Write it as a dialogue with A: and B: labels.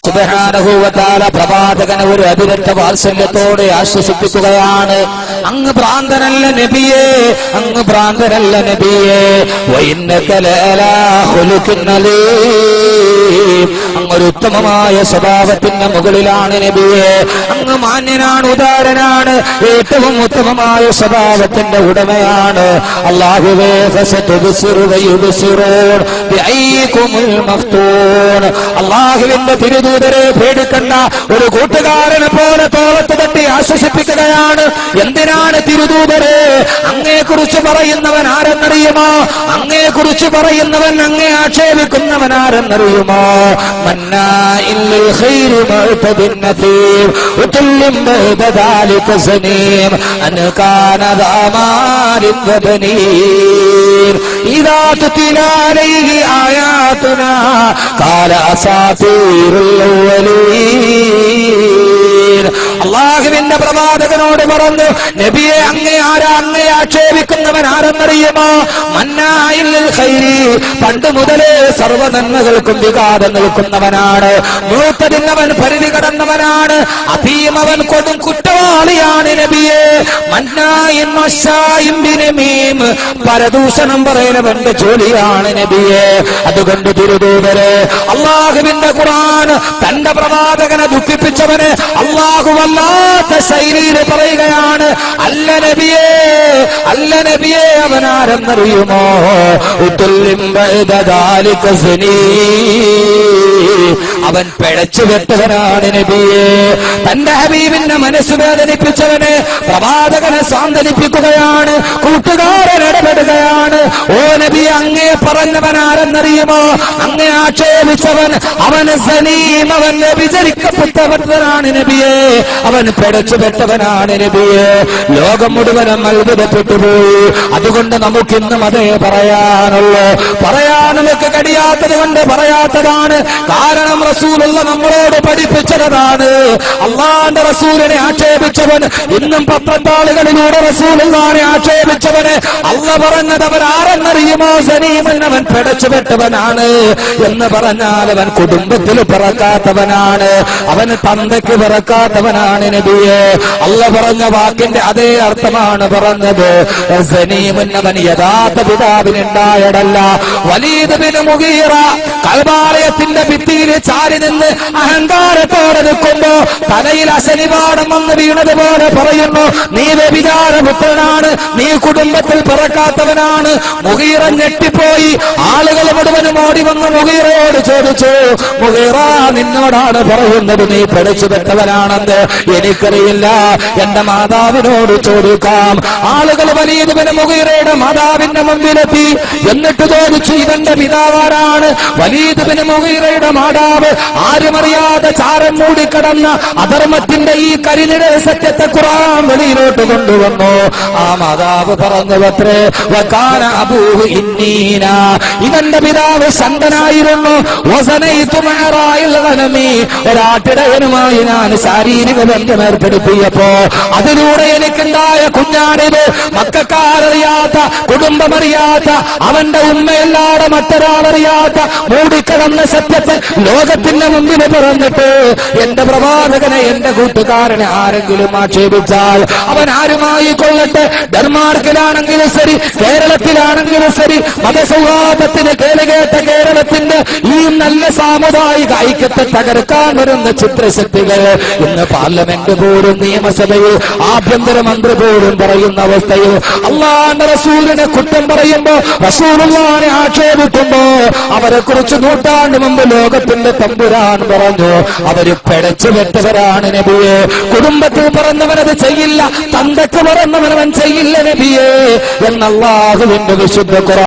A: സുബ്ഹാനഹു വ തആല പ്രവാചകനെ ഒരു അതിരറ്റ വാത്സല്യത്തോടെ ആശ്വസിപ്പിക്കുകയാണ്. അങ്ങ് ഭ്രാന്തനല്ല നബിയേ, അങ്ങ് ഭ്രാന്തനല്ല നബിയേ. വഇന്നക ലഅലാ ഖുലുഖിൻ അലീം, അങ്ങൊരു ഉത്തമമായ സ്വഭാവത്തിന്റെ മുകളിലാണ് നബിയേ. അങ്ങ് മാന്യനാണ്, ഉദാരനാണ്, ഏറ്റവും ഉത്തമമായ സ്വഭാവത്തിന്റെ ഉടമയാണ്. അല്ലാഹുവേ ഫസതുബ്സിറു വയുബ്സിറൂൻ ബിഅയ്യികുമുൽ മഫ്തൂൻ. അല്ലാഹുവിന്റെ തിരുദൂതരെ പേടിക്കണ്ട, ഒരു കൂട്ടുകാരനെ പോലെ തോളത്ത് തട്ടി ആശ്വസിപ്പിക്കുകയാണ്. എന്തിനാണ് തിരുദൂതരെ? അങ്ങയെക്കുറിച്ച് പറയുന്നവൻ ആരെന്നറിയുമോ? അങ്ങയെക്കുറിച്ച് പറയുന്നവൻ അങ്ങേ ആക്ഷേപിക്കുന്നവൻ ആരെന്നറിയുമോ? മന്നാഇൻ ലിൽ ഖൈരി മുഅ്തദിൻ നസീം ഉതുല്ലിം ബഅദ ദാലിക സനീം അൻ കാന ദാമാരിൻ വബനീർ ഇദാ തുതിലാ അലൈഹി ആയാതുനാ ഖാല അസാതീറുൽ അവ്വലീൻ. അല്ലാഹുവിന്റെ പ്രവാചകനോട് പറഞ്ഞു, നബിയെ അങ്ങേ ആരാ? അങ്ങേ ആക്ഷേപിക്കുന്നവൻ ആരെന്നറിയുമോ? മന്നാഇൻ ലിൽ ഖൈരി, പണ്ട് മുതലേ സർവ്വ നന്മകൾക്കും വികാരം നിൽക്കുന്നവനാണ്. മൂത്തതിന്നവൻ പരിധി കടന്നവനാണ്. അഭീമവൻ കൊടും കുറ്റവാളിയാണ് നബിയെ. മന്നായിൻ മശായിൻ ബിനമീം, പരദൂഷണം പറയുന്നവന്റെ ജോലിയാണ് നബിയെ. അതുകൊണ്ട് തിരുദൂതരെ, അല്ലാഹുവിന്റെ ഖുർആൻ തന്റെ പ്രവാചകനെ ദുഃഖിപ്പിച്ചവനെ അല്ലാഹു വല്ലാത്ത ശൈലിയിൽ പറയുകയാണ്, അല്ല നബിയേ, അല്ല നബിയേ, അവനാരെന്നറിയുമോ? ഉതുല്ലിം ബഅദ ദാലിക സനീം, അവൻ പിഴച്ചു വെട്ടവനാണ് നബിയെ. തന്റെ ഹബീബിന്റെ മനസ്സ് വേദനിപ്പിച്ചവനെ പ്രവാചകനെ സാന്ത്വനിപ്പിക്കുകയാണ്. കൂട്ടുകാരൻ ഇടപെടുകയാണ്. ഓ നബി, അങ്ങേ പറഞ്ഞവൻ ആരെന്നറിയുമോ? അങ്ങേ ആക്ഷേപിച്ചവൻ അവൻ സനീം, അവൻ വ്യഭിചരിക്കപ്പെട്ടവനാണ് നബിയെ. അവൻ പിഴച്ചു വെട്ടവനാണ് നബിയെ. ലോകം മുഴുവനും അത്ഭുതപ്പെട്ടു പോയി. അതുകൊണ്ട് നമുക്കിന്നും അതേ പറയാനുള്ളൂ. പറയാൻ നമുക്ക് കഴിയാത്തത് കൊണ്ട് പറയാത്തതാണ്. കാരണം റസൂലുള്ള നമ്മളോട് പഠിപ്പിച്ചതാണ്. അള്ളാന്റെ റസൂലിനെ ആക്ഷേപിച്ചവൻ, ഇന്നും പത്രത്താളുകളിലൂടെ റസൂലുള്ളാഹിനെ ആക്ഷേപിച്ചവന് അള്ള പറഞ്ഞത് അവൻ ആരെന്നറിയുമോ? സനീമൻ, അവൻ പിടച്ചുപെട്ടവനാണ് എന്ന് പറഞ്ഞാൽ അവൻ കുടുംബത്തിൽ പിറക്കാത്തവനാണ്, അവന് തന്തയ്ക്ക് പിറക്കാത്തവനാണ് നബിയെ. അള്ള പറഞ്ഞ വാക്കിന്റെ അതേ അർത്ഥമാണ് പറഞ്ഞത്. സനീമൻ, അവൻ യഥാർത്ഥ പിതാവിനുണ്ടായടല്ല. വലീദ് ബിൻ മുഗീറ കൽബാലയത്തിന്റെ ഭിത്തിയിൽ ചാരി നിന്ന് അഹങ്കാരത്തോടെ നിൽക്കുമ്പോ തലയിൽ അശനിപാഠം വന്ന് വീണതുപോലെ പറയുന്നു, നീ വ്യഭിചാരപുത്രനാണ്, നീ കുടുംബത്തിൽ പിറക്കാത്തവനാണ്. മുഗീറ ഞെട്ടിപ്പോയി. ആളുകൾ മുഴുവനും ഓടി വന്ന് മുഗീറയോട് ചോദിച്ചു, മുഗീറ, നിന്നോടാണ് പറയുന്നത് നീ പിഴച്ചുപെട്ടവനാണെന്ന്. എനിക്കറിയില്ല, എന്റെ മാതാവിനോട് ചോദിക്കാം. ആളുകൾ വലീദ് ബിൻ മുഗീറയുടെ മാതാവിന്റെ മുമ്പിലെത്തി. എന്നിട്ട് ചോദിച്ചു, ഇവന്റെ പിതാവാരാണ്? വലീദ് ബിൻ മുഗീറയുടെ മാതാവ് ആരുമറിയാതെ ചാരം മൂടിക്കടന്ന അധർമ്മത്തിന്റെ ഈ കരിനിഴൽ സത്യത്തെ ഖുർആൻ വെളിയിലോട്ട് കൊണ്ടുവന്നു. ആ മാതാവ് പറഞ്ഞുവത്രേ, വകാന അബൂഹു ഇന്നീന, ഇവന്റെ പിതാവ് ശന്തനായിരുന്നു. വസനൈതു മഅറായിൽ ഗനമി, ഒരാട്ടിടയനുമായി ഞാൻ ശാരീരിക ബന്ധം ഏർപ്പെടുത്തിയപ്പോ അതിലൂടെ എനിക്കുണ്ടായ കുഞ്ഞാണിത്. മക്കക്കാരറിയാത്ത, കുടുംബമറിയാത്ത, അവന്റെ ഉമ്മയല്ലാതെ മറ്റൊരാളറിയാത്ത മൂടിക്കിടന്ന സത്യത്തെ ലോകത്തിന്റെ മുമ്പിൽ പറഞ്ഞിട്ട് എന്റെ പ്രവാചകനെ, എന്റെ കൂട്ടുകാരനെ ആരെങ്കിലും ആക്ഷേപിച്ചാൽ അവൻ ആരുമായി കൊള്ളട്ടെ, ഡെൻമാർക്കിലാണെങ്കിലും ശരി, കേരളത്തിലാണെങ്കിലും ശരി, മതസൗഹാർദ്ദത്തിന് കേളുകേട്ട കേരളത്തിന്റെ ഈ നല്ല സാമുദായിക ഐക്യത്തെ തകർക്കാൻ വരുന്ന ചിത്രശക്തികൾ ഇന്ന് പാർലമെന്റ് പോലും നിയമസഭയിൽ ആഭ്യന്തരമന്ത്രി പോലും പറയുന്ന അവസ്ഥയിൽ അല്ലാഹുവിന്റെ റസൂലിനെ കുറ്റം പറയുമ്പോ, റസൂലുള്ളാഹിനെ ആക്ഷേപിക്കുമ്പോ അവരെ കുറിച്ച് നൂറ്റാണ്ട് മുമ്പ് ലോകത്തിന്റെ തമ്പുരാൻ പറഞ്ഞു, അവര് പിഴച്ചു വെട്ടവരാണ് നബിയെ. കുടുംബത്തിൽ പറഞ്ഞവനത് ചെയ്യില്ല, തന്തയ്ക്ക് പറഞ്ഞവനവൻ ചെയ്യില്ല നബിയെ എന്ന് അല്ലാഹുവിന്റെ വിശുദ്ധ ഖുർആൻ